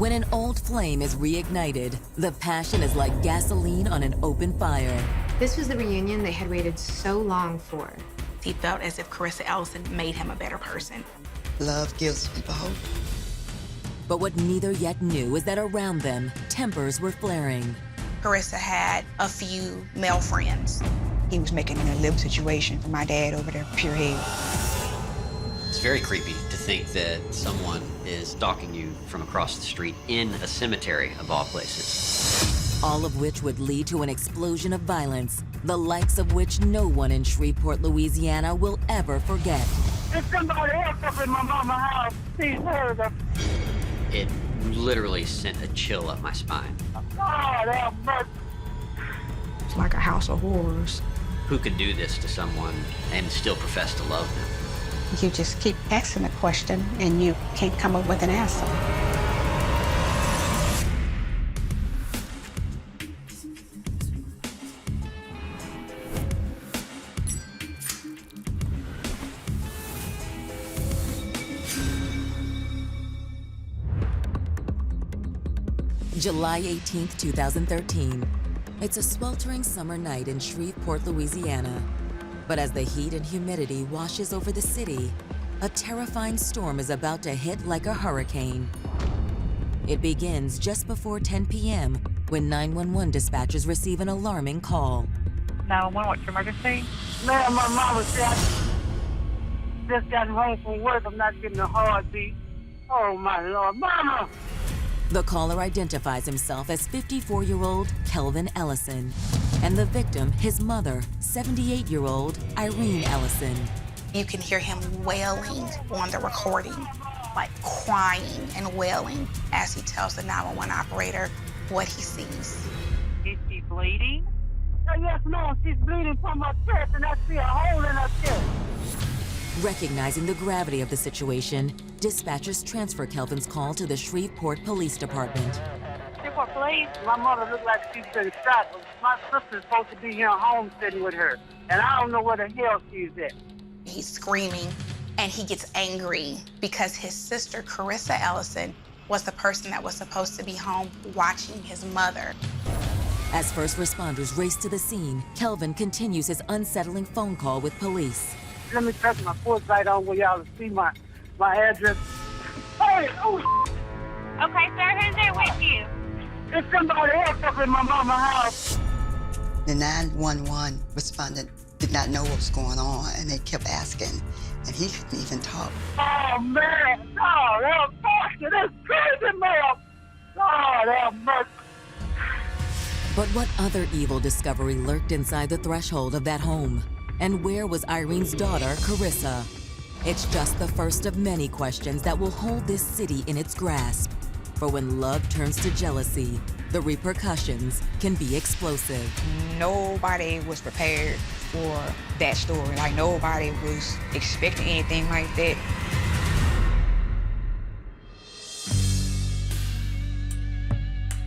When an old flame is reignited, the passion is like gasoline on an open fire. This was the reunion they had waited so long for. He felt as if Carissa Ellison made him a better person. Love gives people hope. But what neither yet knew is that around them, tempers were flaring. Carissa had a few male friends. He was making an a living situation for my dad over there, pure hell. It's very creepy to think that someone is stalking you from across the street in a cemetery, of all places. All of which would lead to an explosion of violence, the likes of which no one in Shreveport, Louisiana will ever forget. There's somebody else up in my mama's house. She's heard of. It literally sent a chill up my spine. God have mercy. It's like a house of horrors. Who could do this to someone and still profess to love them? You just keep asking a question and you can't come up with an answer. July 18th, 2013. It's a sweltering summer night in Shreveport, Louisiana. But as the heat and humidity washes over the city, a terrifying storm is about to hit like a hurricane. It begins just before 10 p.m. when 911 dispatchers receive an alarming call. 911, what's your emergency? Man, my mama said I just got home from work. I'm not getting a heartbeat. Oh, my Lord. Mama! The caller identifies himself as 54-year-old Kelvin Ellison, and the victim, his mother, 78-year-old Irene Ellison. You can hear him wailing on the recording, like crying and wailing as he tells the 911 operator what he sees. Is she bleeding? Oh, yes, ma'am. She's bleeding from her chest, and I see a hole in her chest. Recognizing the gravity of the situation, dispatchers transfer Kelvin's call to the Shreveport Police Department. Shreveport Police? My mother looks like she's been shot. My sister's supposed to be here home sitting with her, and I don't know where the hell she's at. He's screaming, and he gets angry because his sister, Carissa Ellison, was the person that was supposed to be home watching his mother. As first responders race to the scene, Kelvin continues his unsettling phone call with police. Let me press my porch light on where y'all see my address. Hey, oh, Okay, sir, who's there with you? there's somebody else up in my mama's house. The 911 respondent did not know what was going on, and they kept asking, and he couldn't even talk. Oh, man. God, have mercy. That's crazy, man. God, have mercy. But what other evil discovery lurked inside the threshold of that home? And where was Irene's daughter, Carissa? It's just the first of many questions that will hold this city in its grasp. For when love turns to jealousy, the repercussions can be explosive. Nobody was prepared for that story. Like, nobody was expecting anything like that.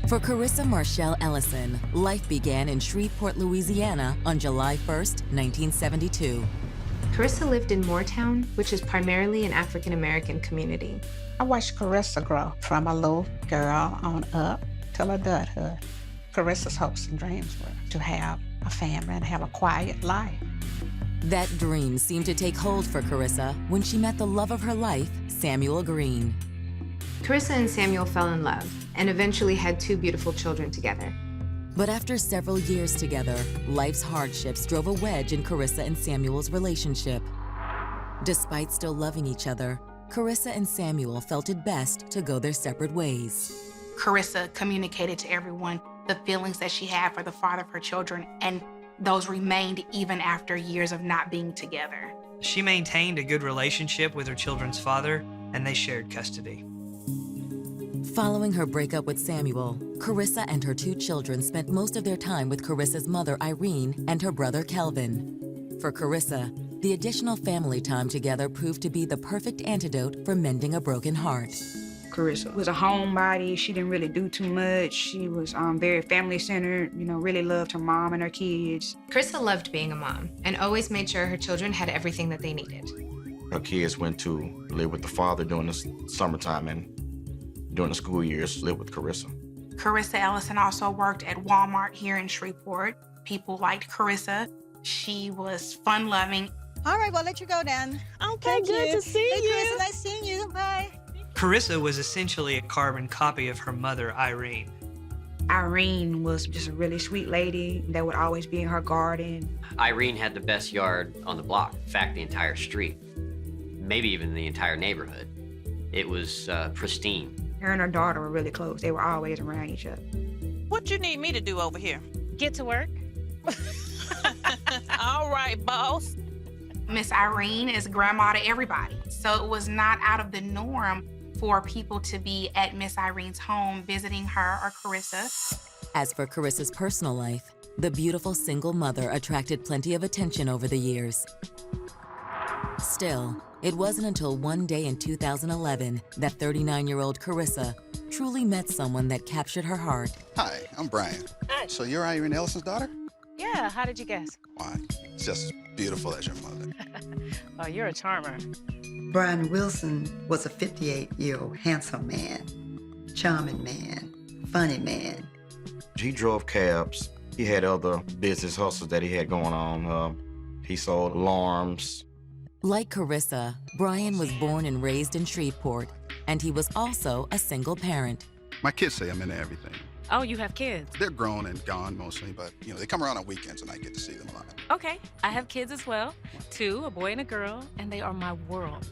For Carissa Marshelle Ellison, life began in Shreveport, Louisiana on July 1st, 1972. Carissa lived in Moortown, which is primarily an African-American community. I watched Carissa grow from a little girl on up till adulthood. Carissa's hopes and dreams were to have a family and have a quiet life. That dream seemed to take hold for Carissa when she met the love of her life, Samuel Green. Carissa and Samuel fell in love and eventually had 2 beautiful children together. But after several years together, life's hardships drove a wedge in Carissa and Samuel's relationship. Despite still loving each other, Carissa and Samuel felt it best to go their separate ways. Carissa communicated to everyone the feelings that she had for the father of her children, and those remained even after years of not being together. She maintained a good relationship with her children's father, and they shared custody. Following her breakup with Samuel, Carissa and her 2 children spent most of their time with Carissa's mother, Irene, and her brother, Kelvin. For Carissa, the additional family time together proved to be the perfect antidote for mending a broken heart. Carissa was a homebody. She didn't really do too much. She was very family-centered, really loved her mom and her kids. Carissa loved being a mom and always made sure her children had everything that they needed. Her kids went to live with the father during the summertime, and during the school years, lived with Carissa. Carissa Ellison also worked at Walmart here in Shreveport. People liked Carissa. She was fun-loving. All right, well, let you go then. Okay, good to see you. Carissa, nice seeing you. Bye. Carissa was essentially a carbon copy of her mother, Irene. Irene was just a really sweet lady that would always be in her garden. Irene had the best yard on the block, in fact, the entire street, maybe even the entire neighborhood. It was pristine. Her and her daughter were really close. They were always around each other. What you need me to do over here? Get to work. All right, boss. Miss Irene is grandma to everybody, so it was not out of the norm for people to be at Miss Irene's home visiting her or Carissa. As for Carissa's personal life, the beautiful single mother attracted plenty of attention over the years. Still, it wasn't until one day in 2011 that 39-year-old Carissa truly met someone that captured her heart. Hi, I'm Brian. Hi. So you're Irene Ellison's daughter? Yeah, how did you guess? Why, it's just as beautiful as your mother. Oh, you're a charmer. Brian Wilson was a 58-year-old handsome man, charming man, funny man. He drove cabs. He had other business hustles that he had going on. He sold alarms. Like Carissa, Brian was born and raised in Shreveport, and he was also a single parent. My kids say I'm into everything. Oh, you have kids? They're grown and gone mostly, but they come around on weekends and I get to see them a lot. Okay, I have kids as well. 2, a boy and a girl, and they are my world.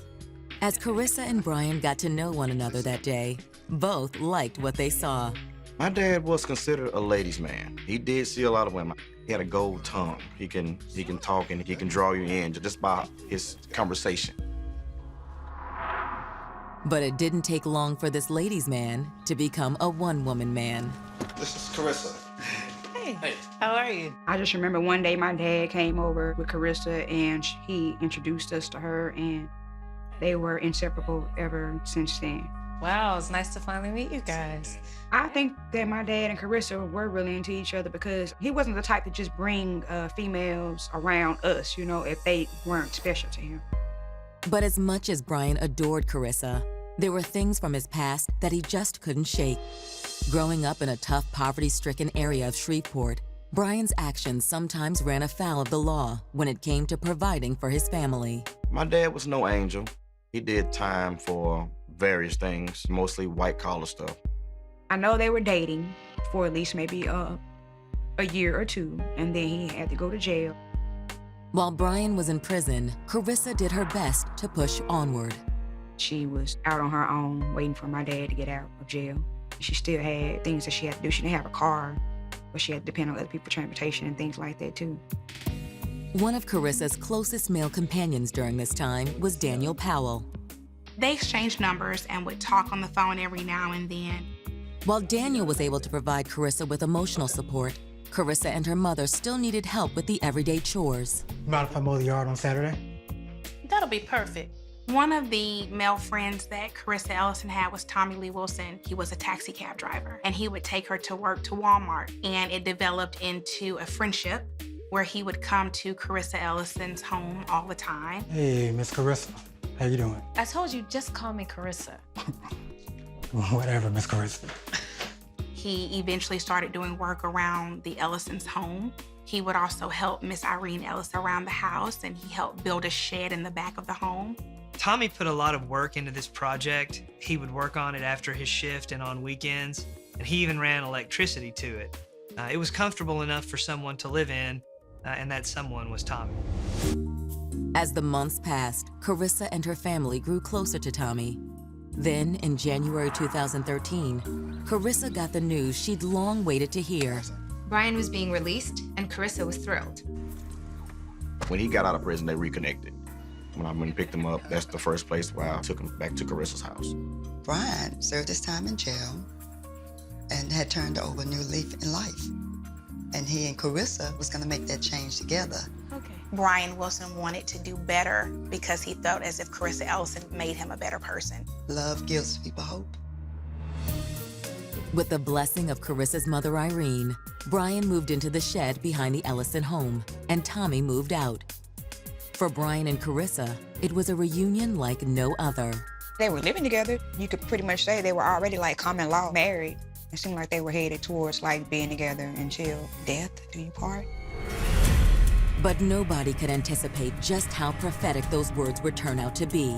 As Carissa and Brian got to know one another that day, both liked what they saw. My dad was considered a ladies' man. He did see a lot of women. He had a gold tongue. He can talk and he can draw you in just by his conversation. But it didn't take long for this ladies' man to become a one-woman man. This is Carissa. Hey, how are you? I just remember one day my dad came over with Carissa and he introduced us to her, and they were inseparable ever since then. Wow, it's nice to finally meet you guys. I think that my dad and Carissa were really into each other because he wasn't the type to just bring females around us, if they weren't special to him. But as much as Brian adored Carissa, there were things from his past that he just couldn't shake. Growing up in a tough, poverty-stricken area of Shreveport, Brian's actions sometimes ran afoul of the law when it came to providing for his family. My dad was no angel. He did time for various things, mostly white-collar stuff. I know they were dating for at least maybe a year or two, and then he had to go to jail. While Brian was in prison, Carissa did her best to push onward. She was out on her own, waiting for my dad to get out of jail. She still had things that she had to do. She didn't have a car, but she had to depend on other people's transportation and things like that, too. One of Carissa's closest male companions during this time was Daniel Powell. They exchanged numbers and would talk on the phone every now and then. While Daniel was able to provide Carissa with emotional support, Carissa and her mother still needed help with the everyday chores. Mind if I mow the yard on Saturday? That'll be perfect. One of the male friends that Carissa Ellison had was Tommy Lee Wilson. He was a taxi cab driver, and he would take her to work to Walmart, and it developed into a friendship where he would come to Carissa Ellison's home all the time. Hey, Miss Carissa. How you doing? I told you, just call me Carissa. Whatever, Miss Carissa. He eventually started doing work around the Ellison's home. He would also help Miss Irene Ellison around the house, and he helped build a shed in the back of the home. Tommy put a lot of work into this project. He would work on it after his shift and on weekends, and he even ran electricity to it. It was comfortable enough for someone to live in, and that someone was Tommy. As the months passed, Carissa and her family grew closer to Tommy. Then, in January 2013, Carissa got the news she'd long waited to hear. Brian was being released, and Carissa was thrilled. When he got out of prison, they reconnected. When I went and picked him up, that's the first place where I took him back to Carissa's house. Brian served his time in jail and had turned over a new leaf in life. And he and Carissa was gonna make that change together. Okay. Brian Wilson wanted to do better because he felt as if Carissa Ellison made him a better person. Love gives people hope. With the blessing of Carissa's mother, Irene, Brian moved into the shed behind the Ellison home, and Tommy moved out. For Brian and Carissa, it was a reunion like no other. They were living together. You could pretty much say they were already like common law married. It seemed like they were headed towards like being together until death do you part. But nobody could anticipate just how prophetic those words would turn out to be,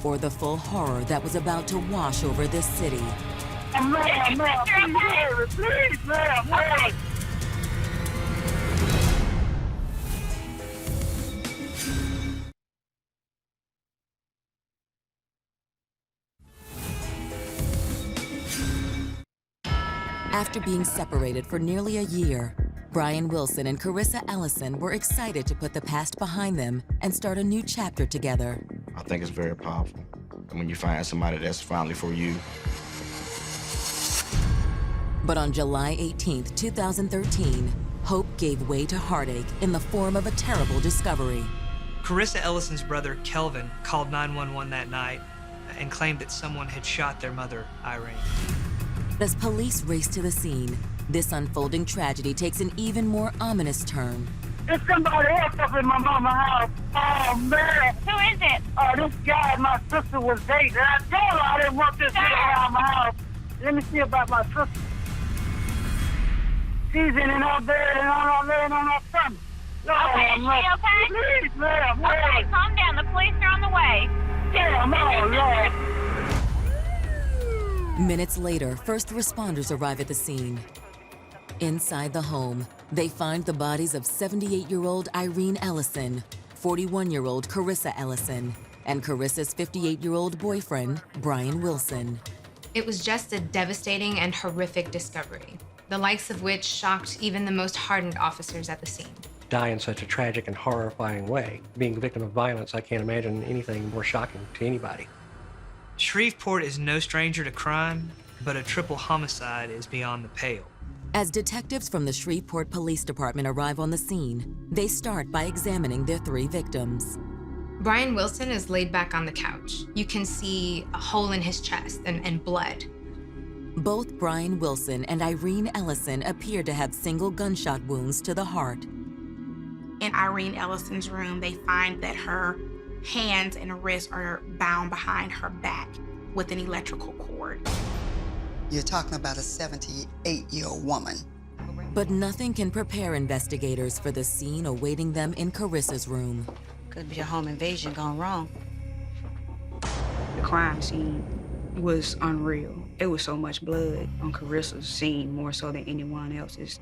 or the full horror that was about to wash over this city. Ma'am, please, ma'am. After being separated for nearly a year, Brian Wilson and Carissa Ellison were excited to put the past behind them and start a new chapter together. I think it's very powerful when you find somebody that's finally for you. But on July 18th, 2013, hope gave way to heartache in the form of a terrible discovery. Carissa Ellison's brother, Kelvin, called 911 that night and claimed that someone had shot their mother, Irene. As police race to the scene, this unfolding tragedy takes an even more ominous turn. There's somebody else up in my mama's house. Oh, man. Who is it? This guy my sister was dating. I told her I didn't want this nigga around my house. Let me see about my sister. She's in and out there and I'm laying on her stomach. Okay, is she okay? Please, ma'am. Okay, calm down. The police are on the way. Damn, oh, Lord. Minutes later, first responders arrive at the scene. Inside the home, they find the bodies of 78-year-old Irene Ellison, 41-year-old Carissa Ellison, and Carissa's 58-year-old boyfriend, Brian Wilson. It was just a devastating and horrific discovery, the likes of which shocked even the most hardened officers at the scene. Die in such a tragic and horrifying way. Being a victim of violence, I can't imagine anything more shocking to anybody. Shreveport is no stranger to crime, but a triple homicide is beyond the pale. As detectives from the Shreveport Police Department arrive on the scene, they start by examining their three victims. Brian Wilson is laid back on the couch. You can see a hole in his chest and blood. Both Brian Wilson and Irene Ellison appear to have single gunshot wounds to the heart. In Irene Ellison's room, they find that her hands and wrists are bound behind her back with an electrical cord. You're talking about a 78-year-old woman. But nothing can prepare investigators for the scene awaiting them in Carissa's room. Could be a home invasion gone wrong. The crime scene was unreal. It was so much blood on Carissa's scene, more so than anyone else's.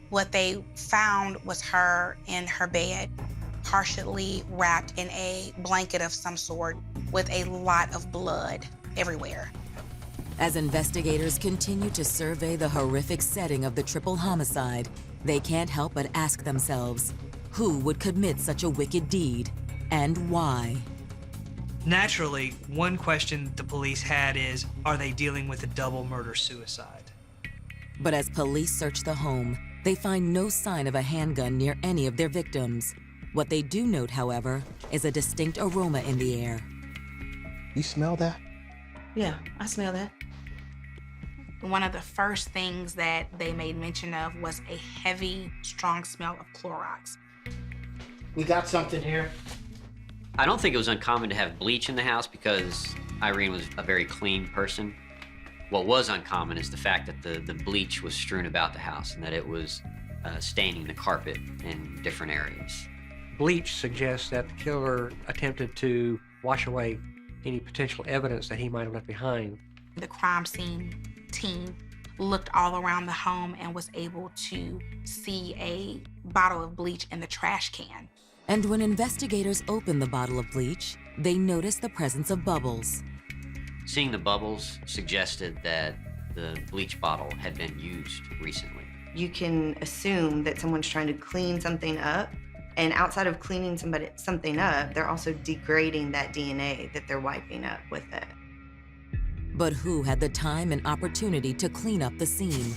What they found was her in her bed, partially wrapped in a blanket of some sort with a lot of blood everywhere. As investigators continue to survey the horrific setting of the triple homicide, they can't help but ask themselves, who would commit such a wicked deed, and why? Naturally, one question the police had is, are they dealing with a double murder-suicide? But as police search the home, they find no sign of a handgun near any of their victims. What they do note, however, is a distinct aroma in the air. You smell that? Yeah, I smell that. One of the first things that they made mention of was a heavy, strong smell of Clorox. We got something here. I don't think it was uncommon to have bleach in the house because Irene was a very clean person. What was uncommon is the fact that the bleach was strewn about the house and that it was staining the carpet in different areas. Bleach suggests that the killer attempted to wash away any potential evidence that he might have left behind. The crime scene team looked all around the home and was able to see a bottle of bleach in the trash can. And when investigators opened the bottle of bleach, they noticed the presence of bubbles. Seeing the bubbles suggested that the bleach bottle had been used recently. You can assume that someone's trying to clean something up, and outside of cleaning something up, they're also degrading that DNA that they're wiping up with it. But who had the time and opportunity to clean up the scene?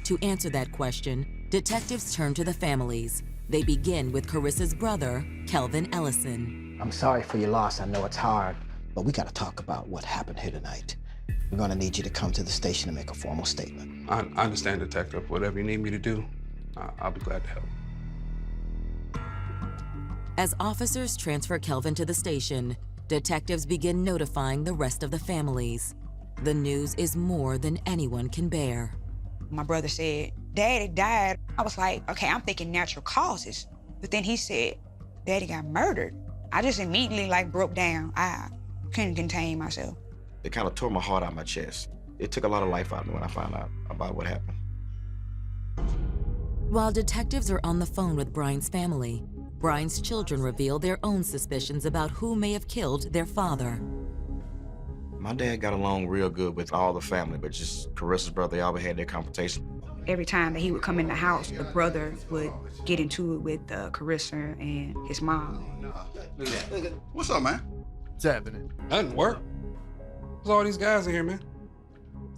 To answer that question, detectives turn to the families. They begin with Carissa's brother, Kelvin Ellison. I'm sorry for your loss. I know it's hard, but we got to talk about what happened here tonight. We're going to need you to come to the station and make a formal statement. I understand, Detective. Whatever you need me to do, I'll be glad to help. As officers transfer Kelvin to the station, detectives begin notifying the rest of the families. The news is more than anyone can bear. My brother said, Daddy died. I was like, okay, I'm thinking natural causes. But then he said, Daddy got murdered. I just immediately broke down. I couldn't contain myself. It kind of tore my heart out of my chest. It took a lot of life out of me when I found out about what happened. While detectives are on the phone with Brian's family, Brian's children reveal their own suspicions about who may have killed their father. My dad got along real good with all the family, but just Carissa's brother, they always had their confrontation. Every time that he would come in the house, the brother would get into it with Carissa and his mom. What's up, man? What's happening? Nothing, work. There's all these guys in here, man.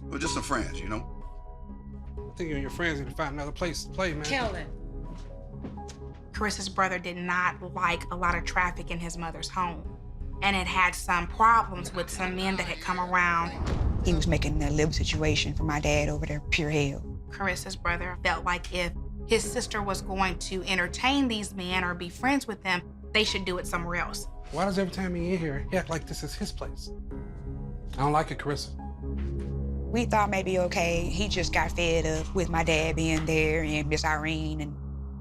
We're just some friends, you know? I think you and your friends need to find another place to play, man. Kelvin. Carissa's brother did not like a lot of traffic in his mother's home, and it had some problems with some men that had come around. He was making the living situation for my dad over there pure hell. Carissa's brother felt like if his sister was going to entertain these men or be friends with them, they should do it somewhere else. Why does every time he in here, he act like this is his place? I don't like it, Carissa. We thought maybe, okay, he just got fed up with my dad being there and Miss Irene, and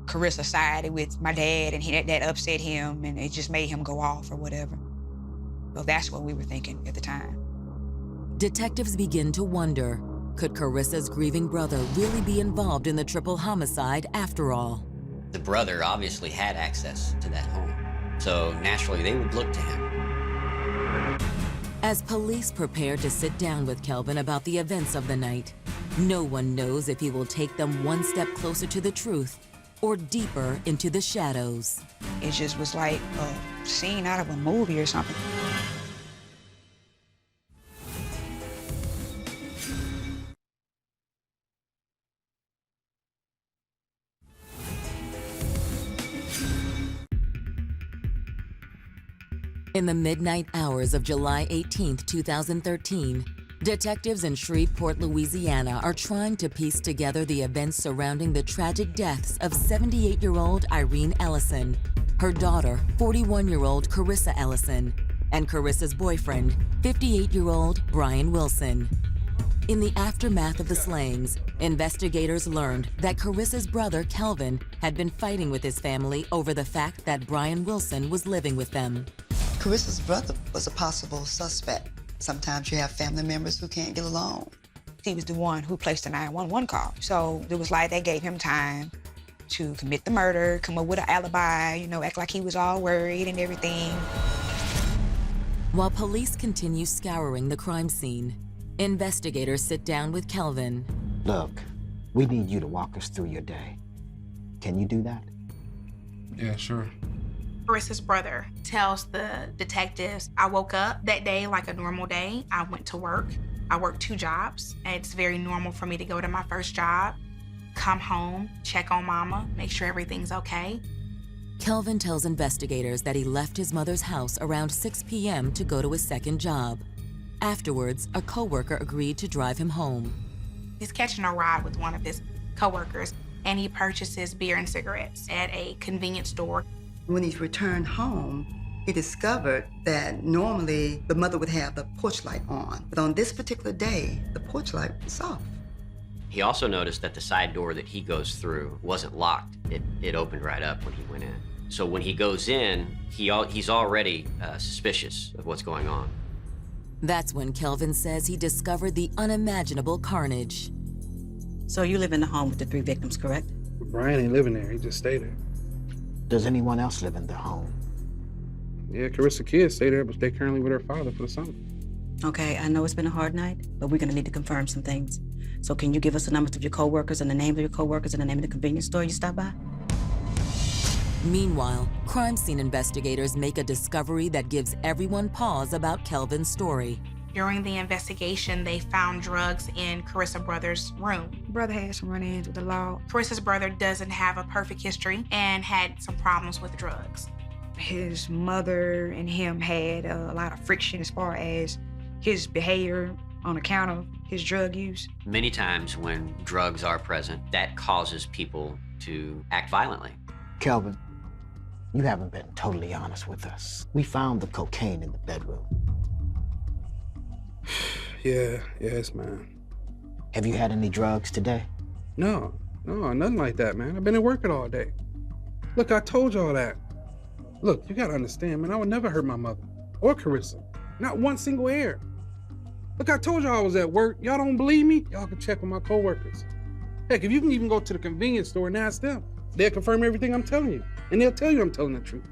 Carissa sided with my dad, and that upset him, and it just made him go off or whatever. So that's what we were thinking at the time. Detectives begin to wonder, could Carissa's grieving brother really be involved in the triple homicide after all? The brother obviously had access to that home, so naturally they would look to him. As police prepare to sit down with Kelvin about the events of the night, no one knows if he will take them one step closer to the truth or deeper into the shadows. It just was like a scene out of a movie or something. In the midnight hours of July 18, 2013, detectives in Shreveport, Louisiana are trying to piece together the events surrounding the tragic deaths of 78-year-old Irene Ellison, her daughter, 41-year-old Carissa Ellison, and Carissa's boyfriend, 58-year-old Brian Wilson. In the aftermath of the slayings, investigators learned that Carissa's brother, Kelvin, had been fighting with his family over the fact that Brian Wilson was living with them. Carissa's brother was a possible suspect. Sometimes you have family members who can't get along. He was the one who placed the 911 call. So it was like they gave him time to commit the murder, come up with an alibi, act like he was all worried and everything. While police continue scouring the crime scene, investigators sit down with Kelvin. Look, we need you to walk us through your day. Can you do that? Yeah, sure. Carissa's brother tells the detectives, I woke up that day like a normal day. I went to work. I worked 2 jobs. And it's very normal for me to go to my first job, come home, check on mama, make sure everything's okay. Kelvin tells investigators that he left his mother's house around 6 p.m. to go to his second job. Afterwards, a coworker agreed to drive him home. He's catching a ride with one of his coworkers, and he purchases beer and cigarettes at a convenience store. When he returned home, he discovered that normally the mother would have the porch light on, but on this particular day, the porch light was off. He also noticed that the side door that he goes through wasn't locked. It opened right up when he went in. So when he goes in, he's already suspicious of what's going on. That's when Kelvin says he discovered the unimaginable carnage. So you live in the home with the 3 victims, correct? Brian ain't living there. He just stayed there. Does anyone else live in their home? Yeah, Carissa's kids stay there, but they're currently with her father for the summer. Okay, I know it's been a hard night, but we're gonna need to confirm some things. So can you give us the numbers of your coworkers and the names of your coworkers and the name of the convenience store you stopped by? Meanwhile, crime scene investigators make a discovery that gives everyone pause about Kelvin's story. During the investigation, they found drugs in Carissa's brother's room. Brother had some run-ins with the law. Carissa's brother doesn't have a perfect history and had some problems with drugs. His mother and him had a lot of friction as far as his behavior on account of his drug use. Many times when drugs are present, that causes people to act violently. Kelvin, You haven't been totally honest with us. We found the cocaine in the bedroom. Yes, man. Have you had any drugs today? No, nothing like that, man. I've been at work all day. Look, I told y'all that. Look, you gotta understand, man, I would never hurt my mother or Carissa. Not one single hair. Look, I told y'all I was at work. Y'all don't believe me? Y'all can check with my coworkers. Heck, if you can even go to the convenience store and ask them, they'll confirm everything I'm telling you. And they'll tell you I'm telling the truth.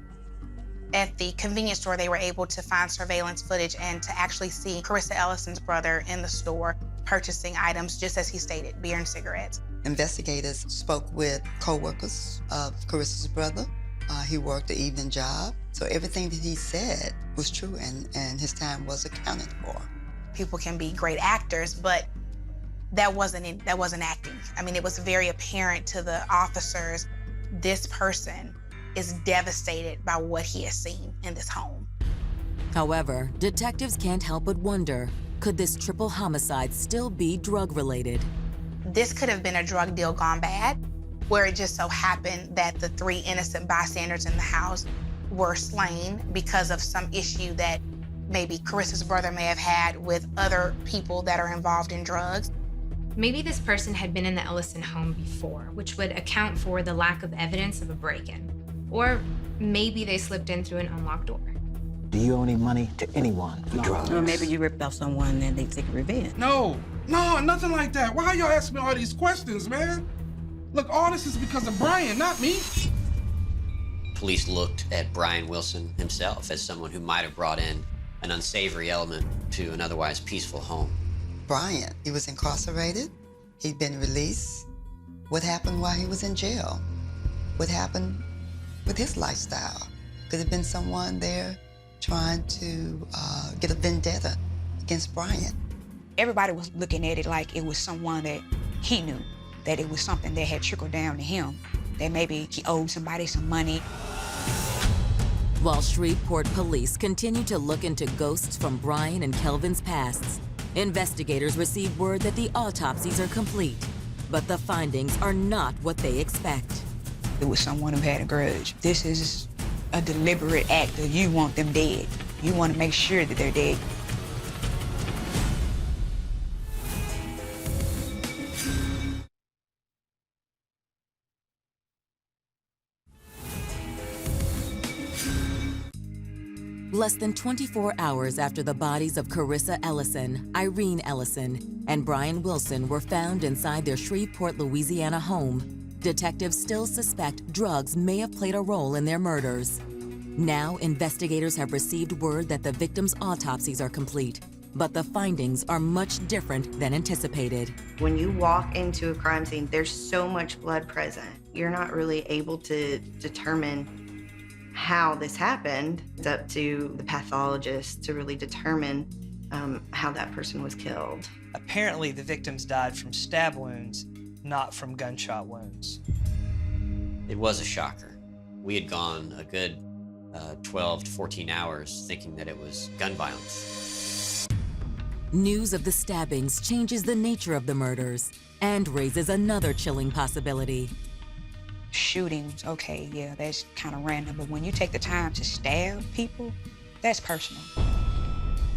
At the convenience store, they were able to find surveillance footage and to actually see Carissa Ellison's brother in the store purchasing items, just as he stated, beer and cigarettes. Investigators spoke with co-workers of Carissa's brother. He worked the evening job, so everything that he said was true, and his time was accounted for. People can be great actors, but that wasn't acting. I mean, it was very apparent to the officers, this person is devastated by what he has seen in this home. However, detectives can't help but wonder, could this triple homicide still be drug-related? This could have been a drug deal gone bad, where it just so happened that the 3 innocent bystanders in the house were slain because of some issue that maybe Carissa's brother may have had with other people that are involved in drugs. Maybe this person had been in the Ellison home before, which would account for the lack of evidence of a break-in. Or maybe they slipped in through an unlocked door. Do you owe any money to anyone for drugs? Or maybe you ripped off someone and they take revenge. No, nothing like that. Why y'all asking me all these questions, man? Look, all this is because of Brian, not me. Police looked at Brian Wilson himself as someone who might have brought in an unsavory element to an otherwise peaceful home. Brian, he was incarcerated. He'd been released. What happened while he was in jail? What happened with his lifestyle? Could have been someone there trying to get a vendetta against Brian. Everybody was looking at it like it was someone that he knew, that it was something that had trickled down to him, that maybe he owed somebody some money. While Shreveport police continue to look into ghosts from Brian and Kelvin's pasts, investigators received word that the autopsies are complete, but the findings are not what they expect. It was someone who had a grudge. This is a deliberate act that you want them dead. You want to make sure that they're dead. Less than 24 hours after the bodies of Carissa Ellison, Irene Ellison, and Brian Wilson were found inside their Shreveport, Louisiana home, detectives still suspect drugs may have played a role in their murders. Now, investigators have received word that the victims' autopsies are complete, but the findings are much different than anticipated. When you walk into a crime scene, there's so much blood present. You're not really able to determine how this happened. It's up to the pathologist to really determine how that person was killed. Apparently, the victims died from stab wounds, not from gunshot wounds. It was a shocker. We had gone a good 12 to 14 hours thinking that it was gun violence. News of the stabbings changes the nature of the murders and raises another chilling possibility. Shootings, okay, yeah, that's kind of random, but when you take the time to stab people, that's personal.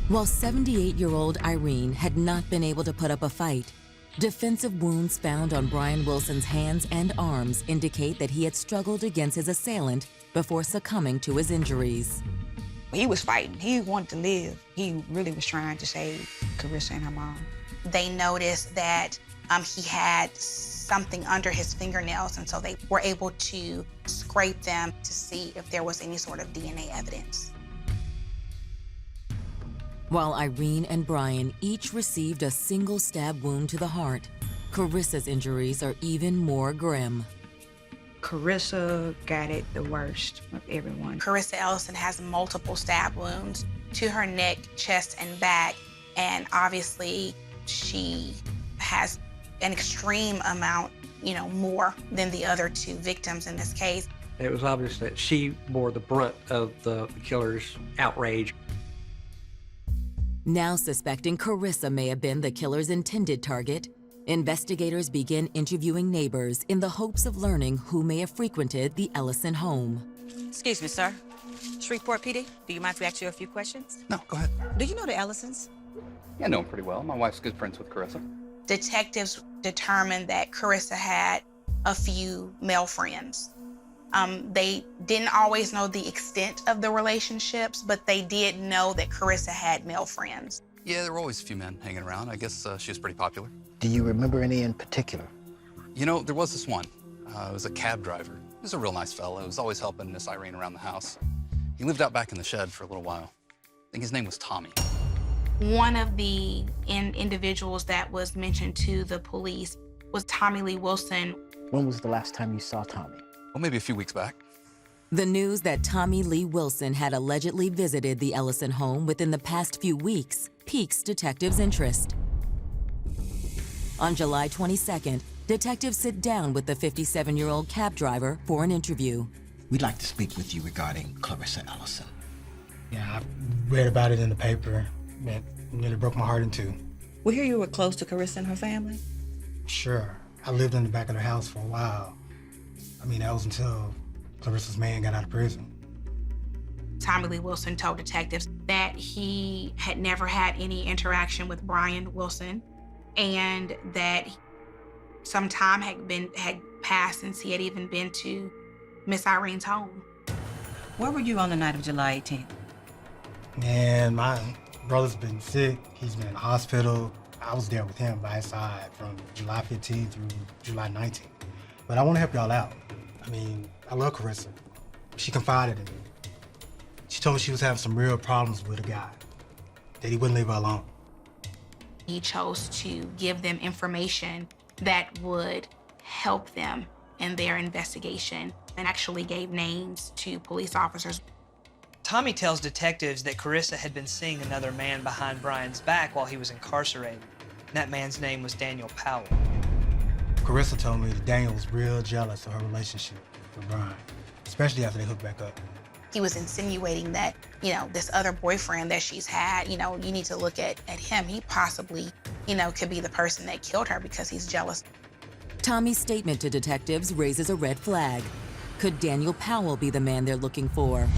While 78-year-old Irene had not been able to put up a fight, defensive wounds found on Brian Wilson's hands and arms indicate that he had struggled against his assailant before succumbing to his injuries. He was fighting. He wanted to live. He really was trying to save Carissa and her mom. They noticed that he had something under his fingernails, and so they were able to scrape them to see if there was any sort of DNA evidence. While Irene and Brian each received a single stab wound to the heart, Carissa's injuries are even more grim. Carissa got it the worst of everyone. Carissa Ellison has multiple stab wounds to her neck, chest, and back, and obviously she has an extreme amount, more than the other 2 victims in this case. It was obvious that she bore the brunt of the killer's outrage. Now suspecting Carissa may have been the killer's intended target, investigators begin interviewing neighbors in the hopes of learning who may have frequented the Ellison home. Excuse me, sir. Shreveport PD, do you mind if we ask you a few questions? No, go ahead. Do you know the Ellisons? Yeah, I know him pretty well. My wife's good friends with Carissa. Detectives determined that Carissa had a few male friends. They didn't always know the extent of the relationships, but they did know that Carissa had male friends. Yeah, there were always a few men hanging around. I guess she was pretty popular. Do you remember any in particular? You know, there was this one. It was a cab driver. He was a real nice fellow. He was always helping Miss Irene around the house. He lived out back in the shed for a little while. I think his name was Tommy. One of the individuals that was mentioned to the police was Tommy Lee Wilson. When was the last time you saw Tommy? Well, maybe a few weeks back. The news that Tommy Lee Wilson had allegedly visited the Ellison home within the past few weeks piques detectives' interest. On July 22nd, detectives sit down with the 57-year-old cab driver for an interview. We'd like to speak with you regarding Carissa Ellison. Yeah, I read about it in the paper. It nearly broke my heart in two. We hear you were close to Carissa and her family? Sure. I lived in the back of their house for a while. I mean, that was until Carissa's man got out of prison. Tommy Lee Wilson told detectives that he had never had any interaction with Brian Wilson and that some time had passed since he had even been to Miss Irene's home. Where were you on the night of July 18th? Man, my brother's been sick. He's been in the hospital. I was there with him by his side from July 15th through July 19th. But I want to help y'all out. I mean, I love Carissa. She confided in me. She told me she was having some real problems with a guy, that he wouldn't leave her alone. He chose to give them information that would help them in their investigation and actually gave names to police officers. Tommy tells detectives that Carissa had been seeing another man behind Brian's back while he was incarcerated. That man's name was Daniel Powell. Carissa told me that Daniel was real jealous of her relationship with Brian, especially after they hooked back up. He was insinuating that, this other boyfriend that she's had, you need to look at him. He possibly, could be the person that killed her because he's jealous. Tommy's statement to detectives raises a red flag. Could Daniel Powell be the man they're looking for?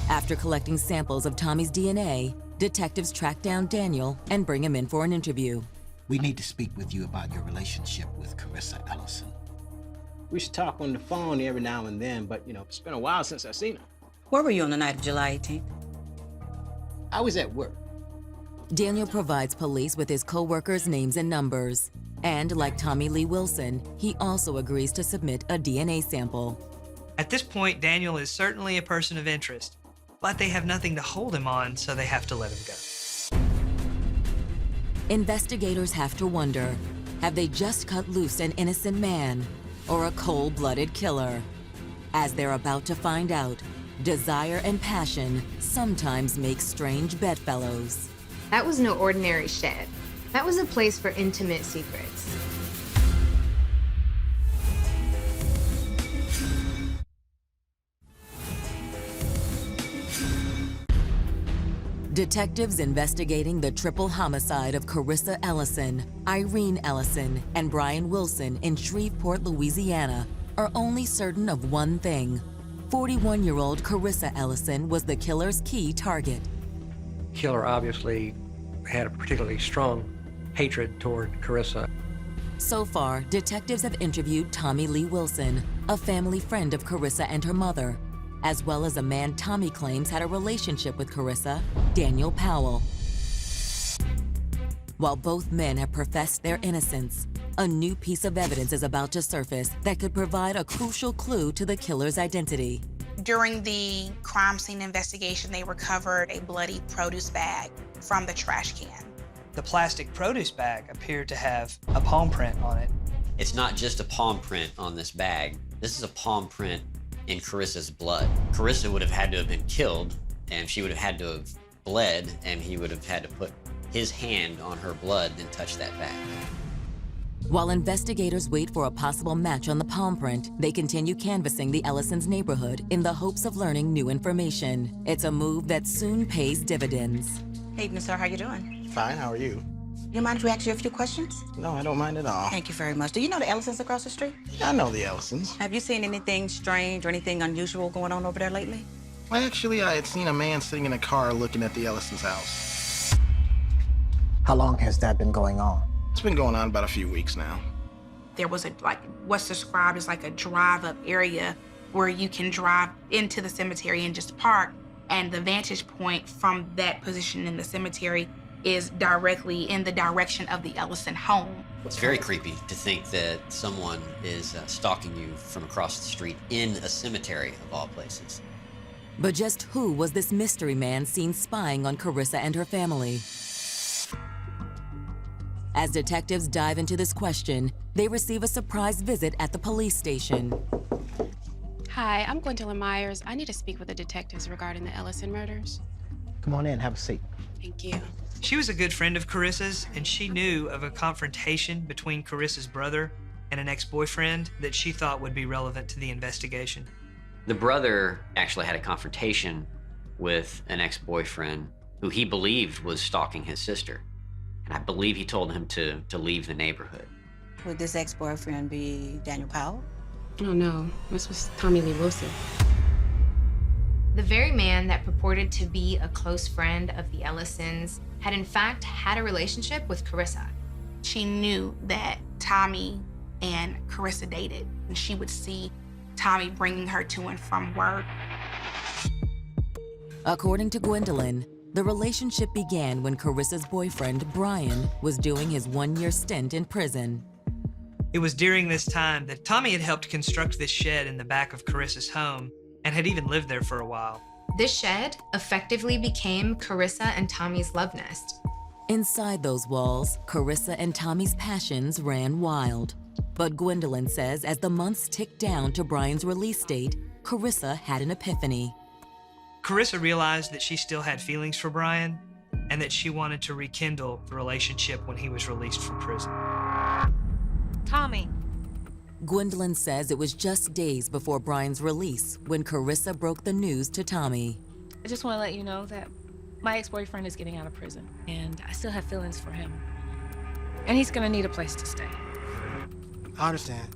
After collecting samples of Tommy's DNA, detectives track down Daniel and bring him in for an interview. We need to speak with you about your relationship with Carissa Ellison. We should talk on the phone every now and then, but it's been a while since I've seen her. Where were you on the night of July 18th? I was at work. Daniel provides police with his co-workers' names and numbers. And like Tommy Lee Wilson, he also agrees to submit a DNA sample. At this point, Daniel is certainly a person of interest, but they have nothing to hold him on, so they have to let him go. Investigators have to wonder, have they just cut loose an innocent man or a cold-blooded killer? As they're about to find out, desire and passion sometimes make strange bedfellows. That was no ordinary shed. That was a place for intimate secrets. Detectives investigating the triple homicide of Carissa Ellison, Irene Ellison, and Brian Wilson in Shreveport, Louisiana, are only certain of one thing. 41-year-old Carissa Ellison was the killer's key target. Killer obviously had a particularly strong hatred toward Carissa. So far, detectives have interviewed Tommy Lee Wilson, a family friend of Carissa and her mother, as well as a man Tommy claims had a relationship with Carissa, Daniel Powell. While both men have professed their innocence, a new piece of evidence is about to surface that could provide a crucial clue to the killer's identity. During the crime scene investigation, they recovered a bloody produce bag from the trash can. The plastic produce bag appeared to have a palm print on it. It's not just a palm print on this bag. This is a palm print in Carissa's blood. Carissa would have had to have been killed, and she would have had to have bled, and he would have had to put his hand on her blood and touch that bag. While investigators wait for a possible match on the palm print, they continue canvassing the Ellisons' neighborhood in the hopes of learning new information. It's a move that soon pays dividends. Evening, sir. How you doing? Fine, how are you? You mind if we ask you a few questions? No, I don't mind at all. Thank you very much. Do you know the Ellisons across the street? I know the Ellisons. Have you seen anything strange or anything unusual going on over there lately? Well, actually, I had seen a man sitting in a car looking at the Ellisons' house. How long has that been going on? It's been going on about a few weeks now. There was what's described as like a drive-up area where you can drive into the cemetery and just park. And the vantage point from that position in the cemetery is directly in the direction of the Ellison home. It's very creepy to think that someone is stalking you from across the street in a cemetery, of all places. But just who was this mystery man seen spying on Carissa and her family? As detectives dive into this question, they receive a surprise visit at the police station. Hi, I'm Gwendolyn Myers. I need to speak with the detectives regarding the Ellison murders. Come on in, have a seat. Thank you. She was a good friend of Carissa's, and she knew of a confrontation between Carissa's brother and an ex-boyfriend that she thought would be relevant to the investigation. The brother actually had a confrontation with an ex-boyfriend who he believed was stalking his sister. And I believe he told him to leave the neighborhood. Would this ex-boyfriend be Daniel Powell? Oh no, this was Tommy Lee Wilson. The very man that purported to be a close friend of the Ellisons had in fact had a relationship with Carissa. She knew that Tommy and Carissa dated, and she would see Tommy bringing her to and from work. According to Gwendolyn, the relationship began when Carissa's boyfriend, Brian, was doing his one-year stint in prison. It was during this time that Tommy had helped construct this shed in the back of Carissa's home and had even lived there for a while. This shed effectively became Carissa and Tommy's love nest. Inside those walls, Carissa and Tommy's passions ran wild. But Gwendolyn says as the months ticked down to Brian's release date, Carissa had an epiphany. Carissa realized that she still had feelings for Brian and that she wanted to rekindle the relationship when he was released from prison. Tommy. Gwendolyn says it was just days before Brian's release when Carissa broke the news to Tommy. I just want to let you know that my ex-boyfriend is getting out of prison, and I still have feelings for him. And he's gonna need a place to stay. I understand.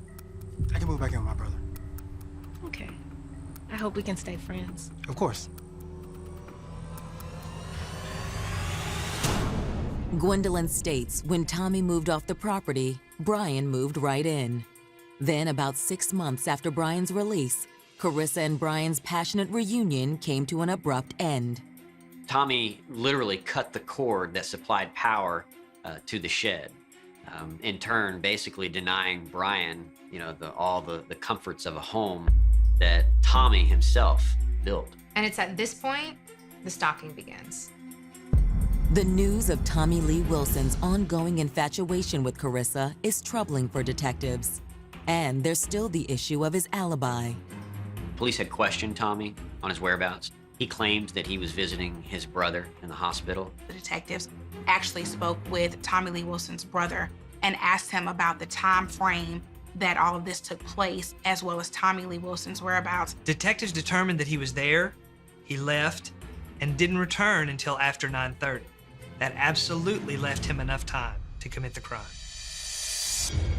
I can move back in with my brother. Okay. I hope we can stay friends. Of course. Gwendolyn states when Tommy moved off the property, Brian moved right in. Then, about 6 months after Brian's release, Carissa and Brian's passionate reunion came to an abrupt end. Tommy literally cut the cord that supplied power to the shed, in turn basically denying Brian, all the comforts of a home that Tommy himself built. And it's at this point, the stalking begins. The news of Tommy Lee Wilson's ongoing infatuation with Carissa is troubling for detectives. And there's still the issue of his alibi. Police had questioned Tommy on his whereabouts. He claimed that he was visiting his brother in the hospital. The detectives actually spoke with Tommy Lee Wilson's brother and asked him about the time frame that all of this took place, as well as Tommy Lee Wilson's whereabouts. Detectives determined that he was there, he left, and didn't return until after 9:30. That absolutely left him enough time to commit the crime.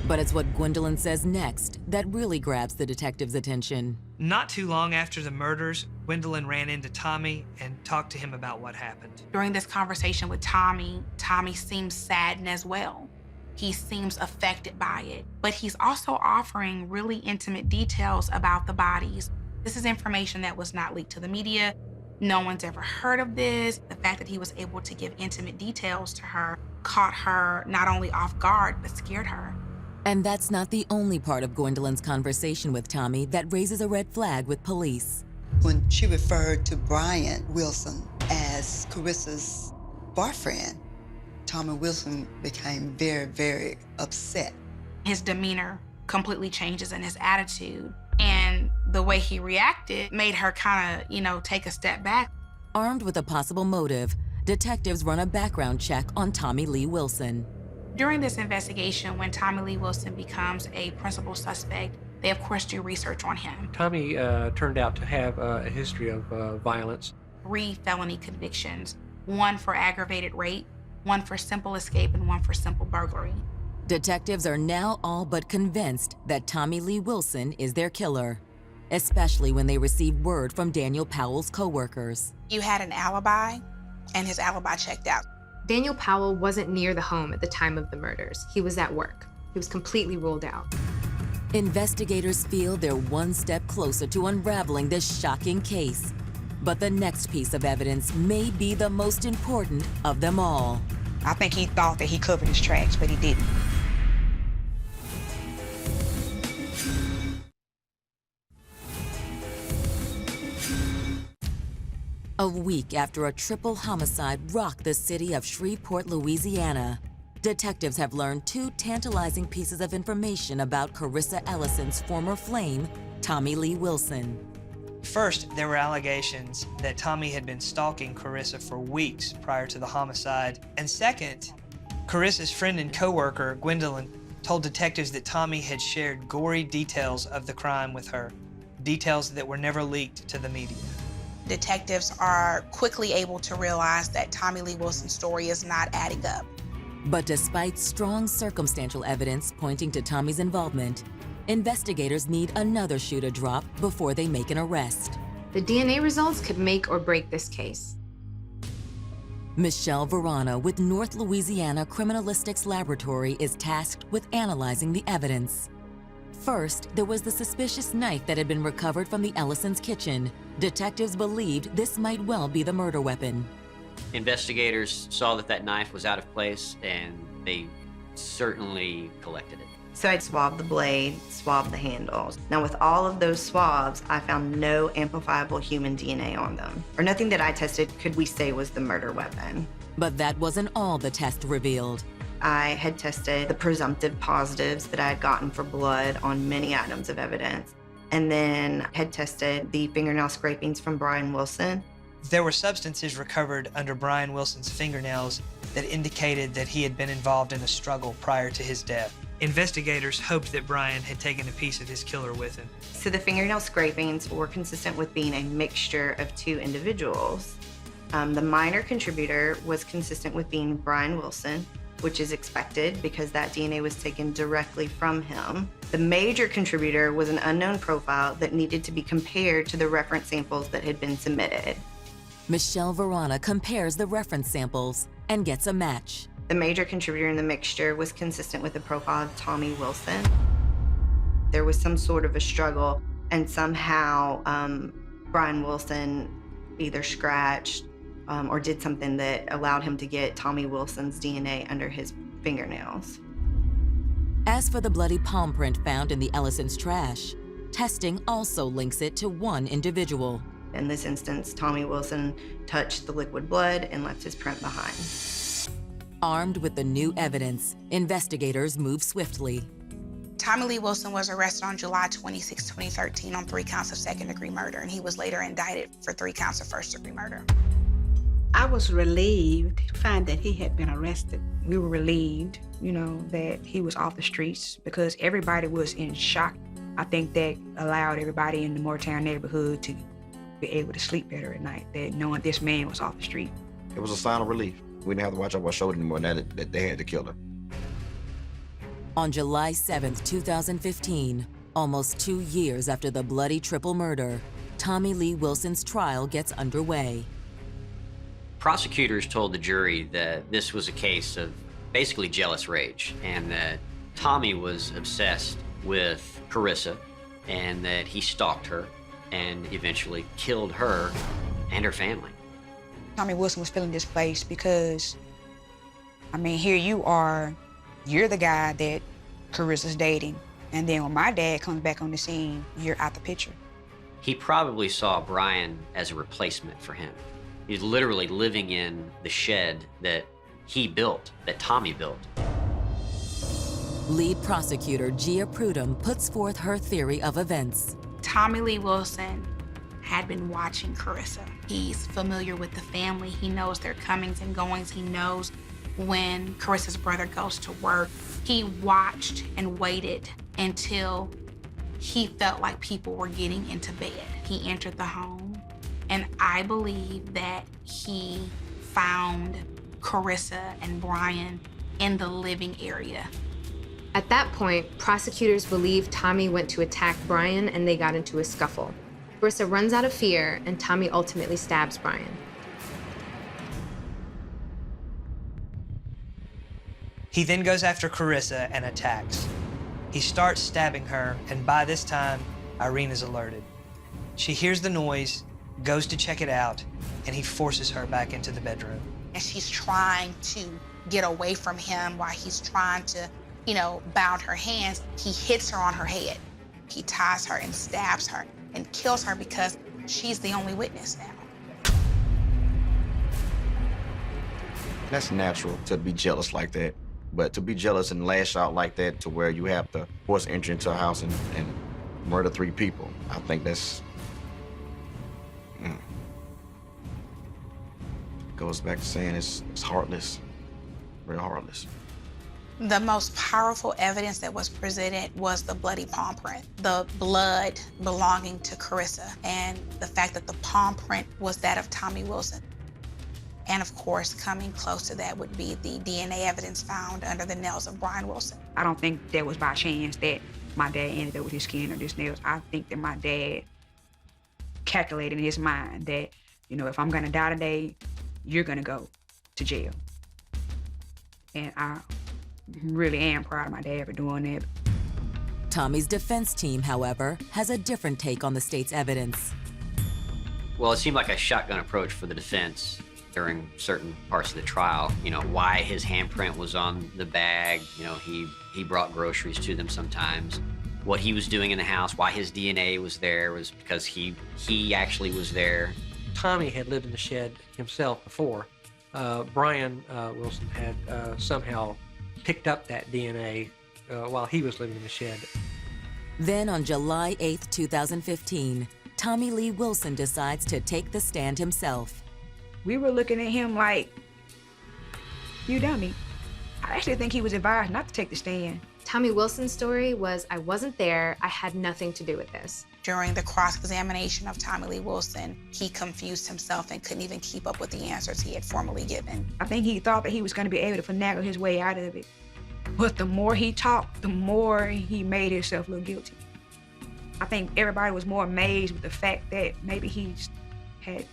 But it's what Gwendolyn says next that really grabs the detective's attention. Not too long after the murders, Gwendolyn ran into Tommy and talked to him about what happened. During this conversation with Tommy, Tommy seems saddened as well. He seems affected by it, but he's also offering really intimate details about the bodies. This is information that was not leaked to the media. No one's ever heard of this. The fact that he was able to give intimate details to her caught her not only off guard, but scared her. And that's not the only part of Gwendolyn's conversation with Tommy that raises a red flag with police. When she referred to Brian Wilson as Carissa's boyfriend, Tommy Wilson became very, very upset. His demeanor completely changes in his attitude. And the way he reacted made her kind of, take a step back. Armed with a possible motive, detectives run a background check on Tommy Lee Wilson. During this investigation, when Tommy Lee Wilson becomes a principal suspect, they of course do research on him. Tommy turned out to have a history of violence. 3 felony convictions, 1 for aggravated rape, one for simple escape and one for simple burglary. Detectives are now all but convinced that Tommy Lee Wilson is their killer, especially when they receive word from Daniel Powell's coworkers. You had an alibi, and his alibi checked out. Daniel Powell wasn't near the home at the time of the murders. He was at work. He was completely ruled out. Investigators feel they're one step closer to unraveling this shocking case. But the next piece of evidence may be the most important of them all. I think he thought that he covered his tracks, but he didn't. A week after a triple homicide rocked the city of Shreveport, Louisiana, detectives have learned two tantalizing pieces of information about Carissa Ellison's former flame, Tommy Lee Wilson. First, there were allegations that Tommy had been stalking Carissa for weeks prior to the homicide. And second, Carissa's friend and coworker, Gwendolyn, told detectives that Tommy had shared gory details of the crime with her, details that were never leaked to the media. Detectives are quickly able to realize that Tommy Lee Wilson's story is not adding up. But despite strong circumstantial evidence pointing to Tommy's involvement, investigators need another shoe to drop before they make an arrest. The DNA results could make or break this case. Marshelle Verana with North Louisiana Criminalistics Laboratory is tasked with analyzing the evidence. First, there was the suspicious knife that had been recovered from the Ellisons' kitchen. Detectives believed this might well be the murder weapon. Investigators saw that that knife was out of place, and they certainly collected it. So I swabbed the blade, swabbed the handles. Now with all of those swabs, I found no amplifiable human DNA on them, or nothing that I tested could we say was the murder weapon. But that wasn't all the test revealed. I had tested the presumptive positives that I had gotten for blood on many items of evidence, and then had tested the fingernail scrapings from Brian Wilson. There were substances recovered under Brian Wilson's fingernails that indicated that he had been involved in a struggle prior to his death. Investigators hoped that Brian had taken a piece of his killer with him. So the fingernail scrapings were consistent with being a mixture of two individuals. The minor contributor was consistent with being Brian Wilson, which is expected because that DNA was taken directly from him. The major contributor was an unknown profile that needed to be compared to the reference samples that had been submitted. Marshelle Verana compares the reference samples and gets a match. The major contributor in the mixture was consistent with the profile of Tommy Wilson. There was some sort of a struggle, and somehow Brian Wilson either scratched or did something that allowed him to get Tommy Wilson's DNA under his fingernails. As for the bloody palm print found in the Ellisons' trash, testing also links it to one individual. In this instance, Tommy Wilson touched the liquid blood and left his print behind. Armed with the new evidence, investigators move swiftly. Tommy Lee Wilson was arrested on July 26, 2013 on 3 counts of second-degree murder, and he was later indicted for 3 counts of first-degree murder. I was relieved to find that he had been arrested. We were relieved, that he was off the streets because everybody was in shock. I think that allowed everybody in the Moortown neighborhood to be able to sleep better at night, that knowing this man was off the street. It was a sign of relief. We didn't have to watch over our shoulder anymore now that they had the killer. On July 7th, 2015, almost 2 years after the bloody triple murder, Tommy Lee Wilson's trial gets underway. Prosecutors told the jury that this was a case of basically jealous rage, and that Tommy was obsessed with Carissa, and that he stalked her and eventually killed her and her family. Tommy Wilson was feeling displaced because, here you are, you're the guy that Carissa's dating, and then when my dad comes back on the scene, you're out the picture. He probably saw Brian as a replacement for him. He's literally living in the shed that he built, that Tommy built. Lead prosecutor Gia Prudhomme puts forth her theory of events. Tommy Lee Wilson had been watching Carissa. He's familiar with the family. He knows their comings and goings. He knows when Carissa's brother goes to work. He watched and waited until he felt like people were getting into bed. He entered the home, and I believe that he found Carissa and Brian in the living area. At that point, prosecutors believe Tommy went to attack Brian and they got into a scuffle. Carissa runs out of fear and Tommy ultimately stabs Brian. He then goes after Carissa and attacks. He starts stabbing her, and by this time, Irene is alerted. She hears the noise, goes to check it out, and he forces her back into the bedroom. And she's trying to get away from him while he's trying to, bound her hands. He hits her on her head. He ties her and stabs her and kills her because she's the only witness now. That's natural to be jealous like that. But to be jealous and lash out like that to where you have to force entry into a house and murder 3 people, I think that's... Goes back to saying it's heartless, very heartless. The most powerful evidence that was presented was the bloody palm print, the blood belonging to Carissa, and the fact that the palm print was that of Tommy Wilson. And of course, coming close to that would be the DNA evidence found under the nails of Brian Wilson. I don't think that was by chance that my dad ended up with his skin or his nails. I think that my dad calculated in his mind that, if I'm gonna die today, you're gonna go to jail. And I really am proud of my dad for doing that. Tommy's defense team, however, has a different take on the state's evidence. Well, it seemed like a shotgun approach for the defense during certain parts of the trial. Why his handprint was on the bag. He brought groceries to them sometimes. What he was doing in the house, why his DNA was there, was because he actually was there. Tommy had lived in the shed himself before. Brian Wilson had somehow picked up that DNA while he was living in the shed. Then on July 8th, 2015, Tommy Lee Wilson decides to take the stand himself. We were looking at him like, you dummy. I actually think he was advised not to take the stand. Tommy Wilson's story was, I wasn't there, I had nothing to do with this. During the cross-examination of Tommy Lee Wilson, he confused himself and couldn't even keep up with the answers he had formally given. I think he thought that he was going to be able to finagle his way out of it. But the more he talked, the more he made himself look guilty. I think everybody was more amazed with the fact that maybe he had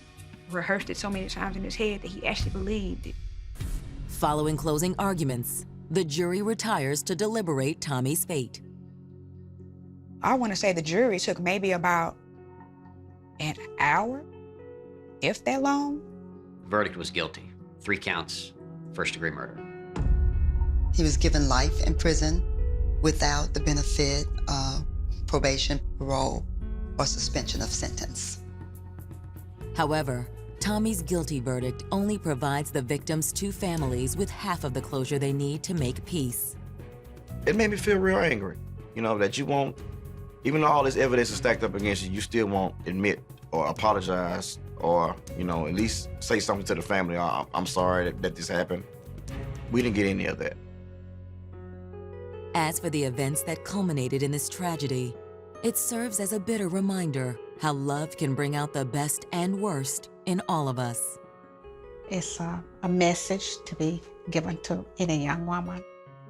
rehearsed it so many times in his head that he actually believed it. Following closing arguments, the jury retires to deliberate Tommy's fate. I want to say the jury took maybe about an hour, if that long. The verdict was guilty. 3 counts, first-degree murder. He was given life in prison without the benefit of probation, parole, or suspension of sentence. However, Tommy's guilty verdict only provides the victims' 2 families with half of the closure they need to make peace. It made me feel real angry, that you won't, even though all this evidence is stacked up against you, you still won't admit or apologize or, at least say something to the family, I'm sorry that this happened. We didn't get any of that. As for the events that culminated in this tragedy, it serves as a bitter reminder how love can bring out the best and worst in all of us. It's a message to be given to any young woman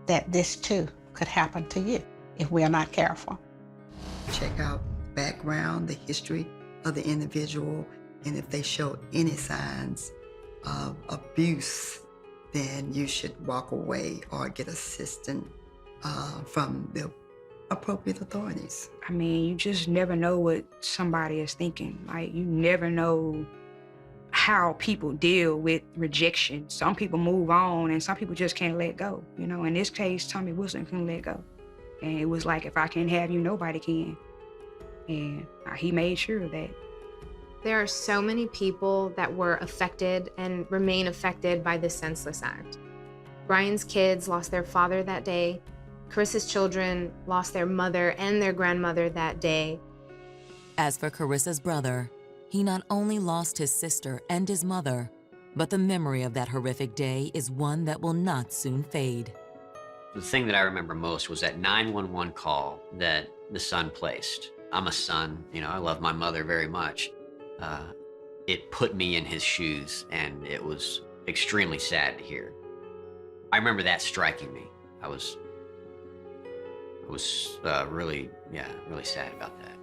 that this too could happen to you if we are not careful. Check out the background, the history of the individual, and if they show any signs of abuse, then you should walk away or get assistance from the appropriate authorities. I mean, you just never know what somebody is thinking. Like, you never know how people deal with rejection. Some people move on and some people just can't let go. In this case, Tommy Wilson couldn't let go. And it was like, if I can't have you, nobody can. And he made sure of that. There are so many people that were affected and remain affected by this senseless act. Brian's kids lost their father that day. Carissa's children lost their mother and their grandmother that day. As for Carissa's brother, he not only lost his sister and his mother, but the memory of that horrific day is one that will not soon fade. The thing that I remember most was that 911 call that the son placed. I'm a son, I love my mother very much. It put me in his shoes, and it was extremely sad to hear. I remember that striking me. I was really sad about that.